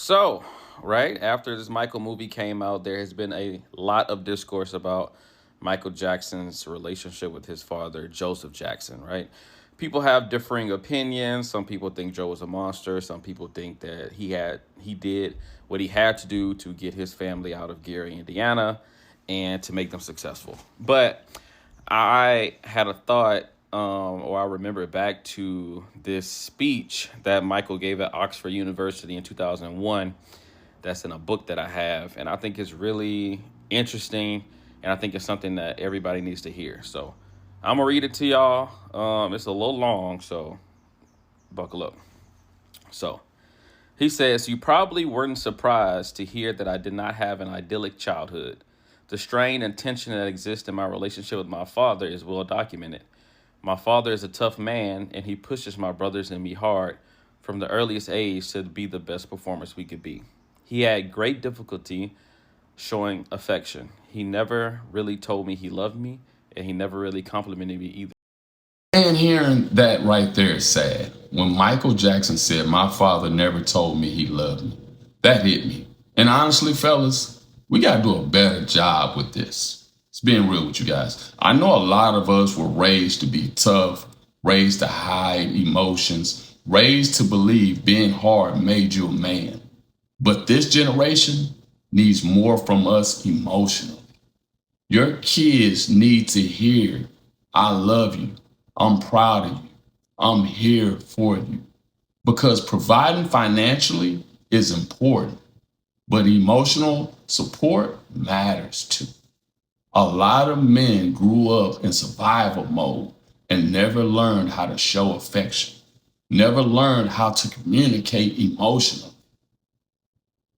So, right after this Michael movie came out, there has been a lot of discourse about Michael Jackson's relationship with his father, Joseph Jackson, right? People have differing opinions. Some people think Joe was a monster. Some people think that he did what he had to do to get his family out of Gary, Indiana, and to make them successful. But I had a thought, or I remember back to this speech that Michael gave at Oxford University in 2001. That's in a book that I have, and I think it's really interesting, and I think it's something that everybody needs to hear. So I'm gonna read it to y'all. It's a little long, so buckle up. So he says, "You probably weren't surprised to hear that I did not have an idyllic childhood. The strain and tension that exists in my relationship with my father is well documented. My father is a tough man, and he pushes my brothers and me hard from the earliest age to be the best performers we could be. He had great difficulty showing affection. He never really told me he loved me, and he never really complimented me either." And hearing that right there is sad. When Michael Jackson said, "My father never told me he loved me," that hit me. And honestly, fellas, we got to do a better job with this. It's being real with you guys. I know a lot of us were raised to be tough, raised to hide emotions, raised to believe being hard made you a man. But this generation needs more from us emotionally. Your kids need to hear, "I love you. I'm proud of you. I'm here for you." Because providing financially is important, but emotional support matters too. A lot of men grew up in survival mode and never learned how to show affection, never learned how to communicate emotionally.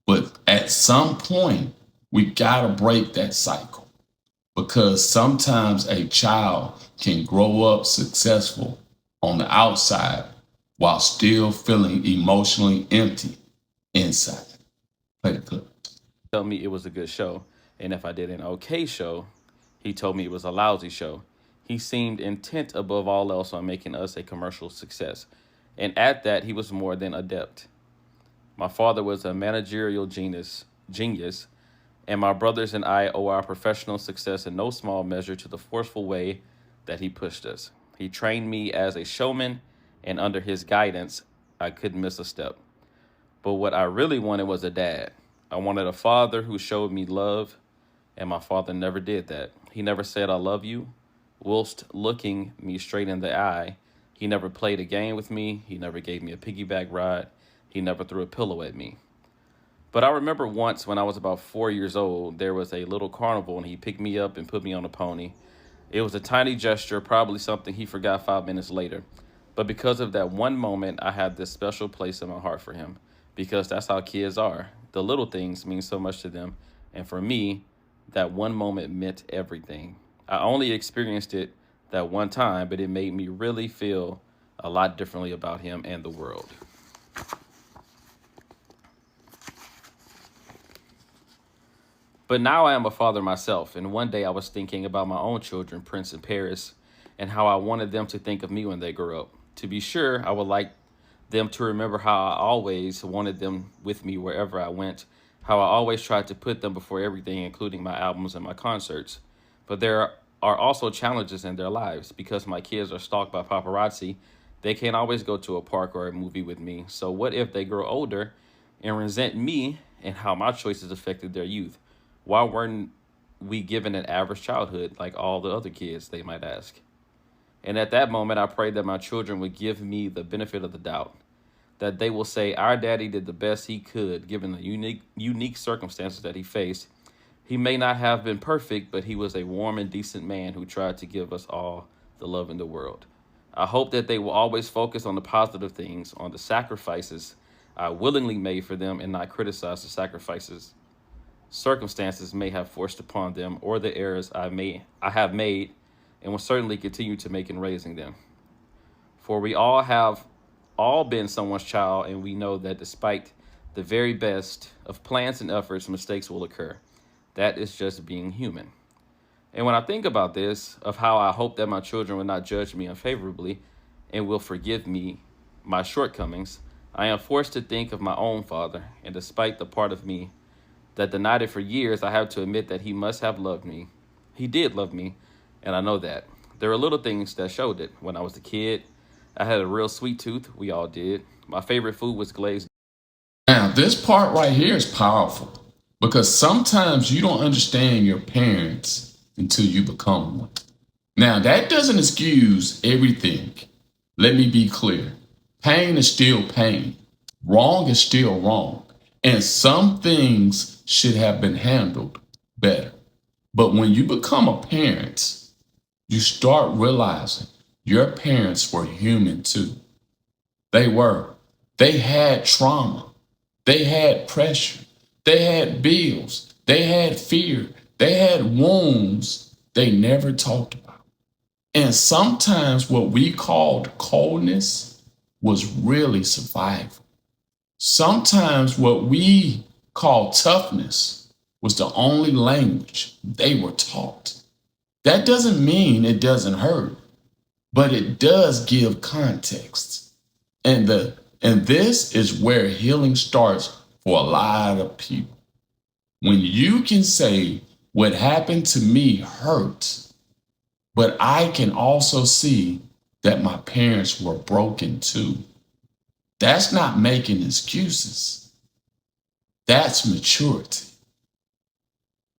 But at some point, we got to break that cycle because sometimes a child can grow up successful on the outside while still feeling emotionally empty inside. Play the clip. Tell me it was a good show, and if I did an okay show, he told me it was a lousy show. He seemed intent above all else on making us a commercial success, and at that, he was more than adept. My father was a managerial genius, and my brothers and I owe our professional success in no small measure to the forceful way that he pushed us. He trained me as a showman, and under his guidance, I couldn't miss a step. But what I really wanted was a dad. I wanted a father who showed me love, and my father never did that. He never said, "I love you," whilst looking me straight in the eye. He never played a game with me. He never gave me a piggyback ride. He never threw a pillow at me. But I remember once when I was about 4 years old, there was a little carnival and he picked me up and put me on a pony. It was a tiny gesture, probably something he forgot 5 minutes later. But because of that one moment, I had this special place in my heart for him. Because that's how kids are. The little things mean so much to them. And for me, that one moment meant everything. I only experienced it that one time, but it made me really feel a lot differently about him and the world. But now I am a father myself, and one day I was thinking about my own children, Prince and Paris, and how I wanted them to think of me when they grow up. To be sure, I would like them to remember how I always wanted them with me wherever I went, how I always tried to put them before everything, including my albums and my concerts. But there are also challenges in their lives. Because my kids are stalked by paparazzi, they can't always go to a park or a movie with me. So what if they grow older and resent me and how my choices affected their youth? Why weren't we given an average childhood like all the other kids, they might ask. And at that moment, I prayed that my children would give me the benefit of the doubt, that they will say, "Our daddy did the best he could given the unique circumstances that he faced. He may not have been perfect, but he was a warm and decent man who tried to give us all the love in the world." I hope that they will always focus on the positive things, on the sacrifices I willingly made for them, and not criticize the sacrifices circumstances may have forced upon them, or the errors I have made and will certainly continue to make in raising them. For we all been someone's child, and we know that despite the very best of plans and efforts, mistakes will occur. That is just being human. And when I think about this, of how I hope that my children will not judge me unfavorably and will forgive me my shortcomings, I am forced to think of my own father, and despite the part of me that denied it for years, I have to admit that he must have loved me. He did love me, and I know that. There are little things that showed it. When I was a kid, I had a real sweet tooth. We all did. My favorite food was glazed. Now, this part right here is powerful because sometimes you don't understand your parents until you become one. Now, that doesn't excuse everything. Let me be clear. Pain is still pain. Wrong is still wrong. And some things should have been handled better. But when you become a parent, you start realizing your parents were human too. They were. They had trauma. They had pressure. They had bills. They had fear. They had wounds they never talked about. And sometimes what we called coldness was really survival. Sometimes what we call toughness was the only language they were taught. That doesn't mean it doesn't hurt, but it does give context. And this is where healing starts for a lot of people. When you can say what happened to me hurts, but I can also see that my parents were broken too. That's not making excuses. That's maturity.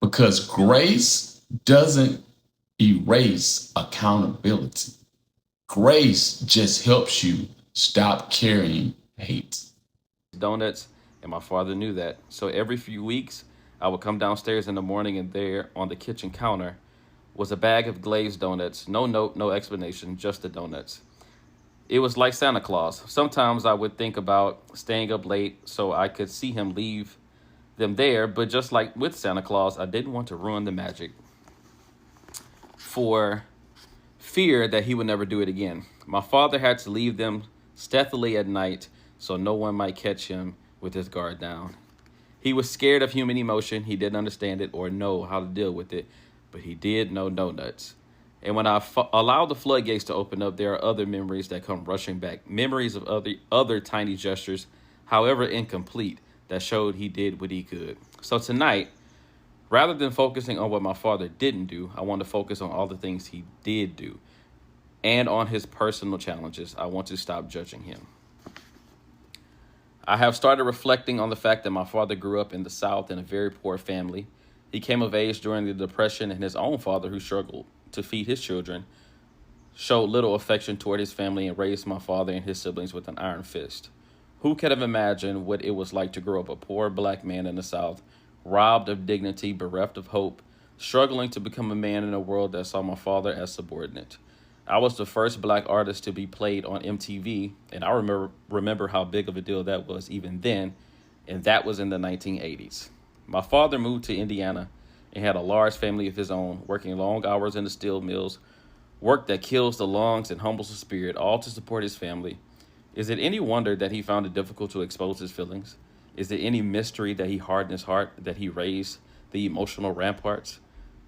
Because grace doesn't erase accountability. Grace just helps you stop carrying hate. Donuts, and my father knew that. So every few weeks, I would come downstairs in the morning, and there on the kitchen counter was a bag of glazed donuts. No note, no explanation, just the donuts. It was like Santa Claus. Sometimes I would think about staying up late so I could see him leave them there, but just like with Santa Claus, I didn't want to ruin the magic for fear that he would never do it again. My father had to leave them stealthily at night so no one might catch him with his guard down. He was scared of human emotion. He didn't understand it or know how to deal with it, but he did know no nuts. And when I allow the floodgates to open up, there are other memories that come rushing back. Memories of other tiny gestures, however incomplete, that showed he did what he could. So tonight, rather than focusing on what my father didn't do, I want to focus on all the things he did do and on his personal challenges. I want to stop judging him. I have started reflecting on the fact that my father grew up in the South in a very poor family. He came of age during the Depression, and his own father, who struggled to feed his children, showed little affection toward his family and raised my father and his siblings with an iron fist. Who could have imagined what it was like to grow up a poor black man in the South, robbed of dignity, bereft of hope, struggling to become a man in a world that saw my father as subordinate? I was the first black artist to be played on MTV, and I remember how big of a deal that was even then, and that was in the 1980s. My father moved to Indiana and had a large family of his own, working long hours in the steel mills, work that kills the lungs and humbles the spirit, all to support his family. Is it any wonder that he found it difficult to expose his feelings? Is it any mystery that he hardened his heart, that he raised the emotional ramparts?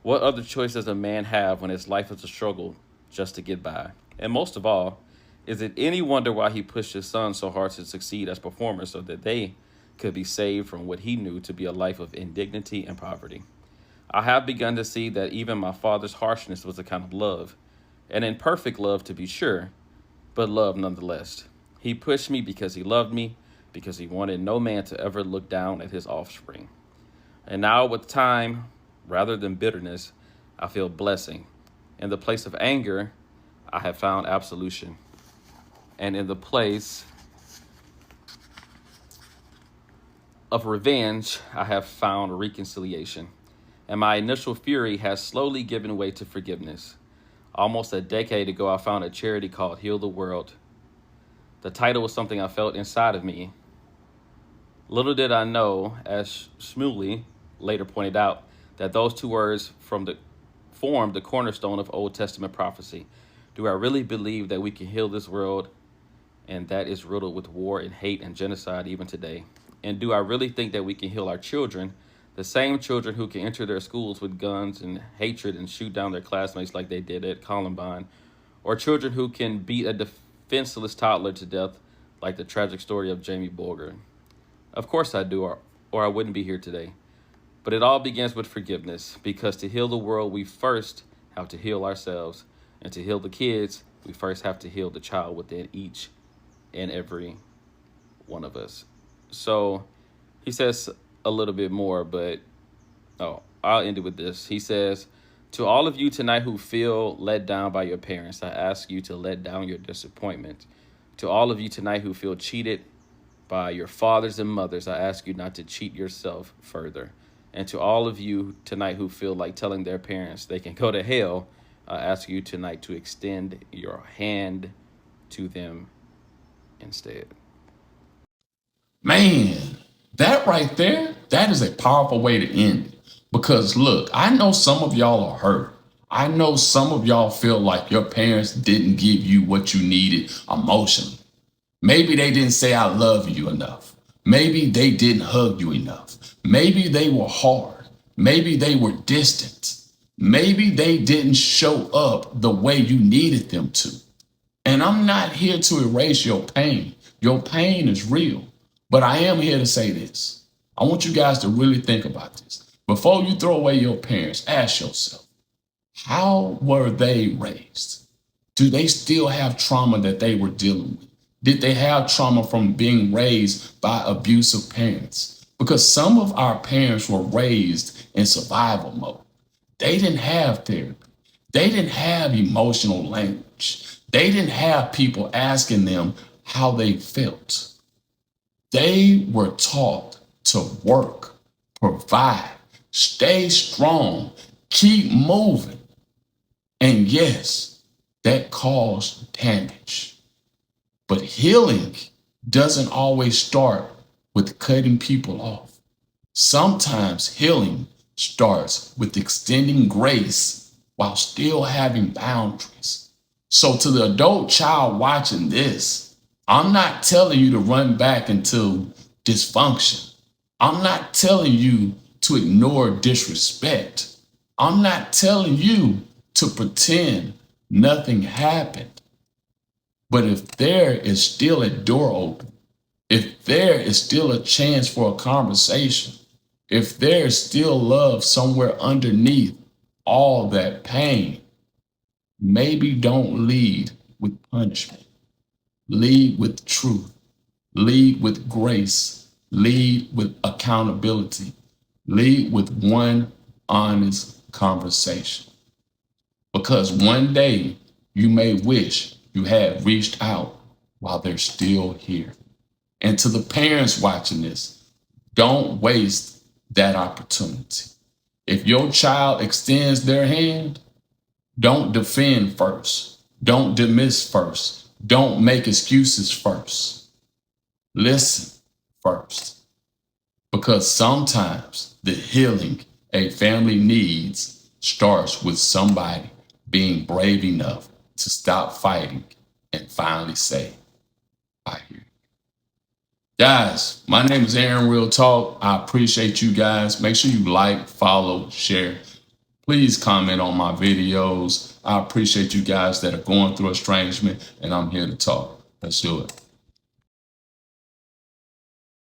What other choice does a man have when his life is a struggle just to get by? And most of all, is it any wonder why he pushed his sons so hard to succeed as performers so that they could be saved from what he knew to be a life of indignity and poverty? I have begun to see that even my father's harshness was a kind of love, an imperfect love to be sure, but love nonetheless. He pushed me because he loved me, because he wanted no man to ever look down at his offspring. And now, with time, rather than bitterness, I feel blessing. In the place of anger, I have found absolution. And in the place of revenge, I have found reconciliation. And my initial fury has slowly given way to forgiveness. Almost a decade ago, I found a charity called Heal the World. The title was something I felt inside of me. Little did I know, as Shmuley later pointed out, that those two words formed the cornerstone of Old Testament prophecy. Do I really believe that we can heal this world, and that is riddled with war and hate and genocide even today? And do I really think that we can heal our children, the same children who can enter their schools with guns and hatred and shoot down their classmates like they did at Columbine, or children who can beat a defenseless toddler to death like the tragic story of Jamie Bulger. Of course I do, or I wouldn't be here today. But it all begins with forgiveness, because to heal the world, we first have to heal ourselves. And to heal the kids, we first have to heal the child within each and every one of us. So he says a little bit more, but I'll end it with this. He says, to all of you tonight who feel let down by your parents, I ask you to let down your disappointment. To all of you tonight who feel cheated by your fathers and mothers, I ask you not to cheat yourself further. And to all of you tonight who feel like telling their parents they can go to hell, I ask you tonight to extend your hand to them instead. Man, that right there, that is a powerful way to end it. Because look, I know some of y'all are hurt. I know some of y'all feel like your parents didn't give you what you needed emotionally. Maybe they didn't say I love you enough. Maybe they didn't hug you enough. Maybe they were hard. Maybe they were distant. Maybe they didn't show up the way you needed them to. And I'm not here to erase your pain. Your pain is real. But I am here to say this. I want you guys to really think about this. Before you throw away your parents, ask yourself, how were they raised? Do they still have trauma that they were dealing with? Did they have trauma from being raised by abusive parents? Because some of our parents were raised in survival mode. They didn't have therapy. They didn't have emotional language. They didn't have people asking them how they felt. They were taught to work, provide, stay strong, keep moving. And yes, that caused damage. But healing doesn't always start with cutting people off. Sometimes healing starts with extending grace while still having boundaries. So to the adult child watching this, I'm not telling you to run back into dysfunction. I'm not telling you to ignore disrespect. I'm not telling you to pretend nothing happened. But if there is still a door open, if there is still a chance for a conversation, if there is still love somewhere underneath all that pain, maybe don't lead with punishment. Lead with truth. Lead with grace. Lead with accountability. Lead with one honest conversation. Because one day you may wish you had reached out while they're still here. And to the parents watching this, don't waste that opportunity. If your child extends their hand, don't defend first. Don't dismiss first. Don't make excuses first. Listen first. Because sometimes the healing a family needs starts with somebody being brave enough to stop fighting and finally say, I hear you. Guys, my name is Aaron Real Talk. I appreciate you guys. Make sure you like, follow, share. Please comment on my videos. I appreciate you guys that are going through estrangement, and I'm here to talk. Let's do it.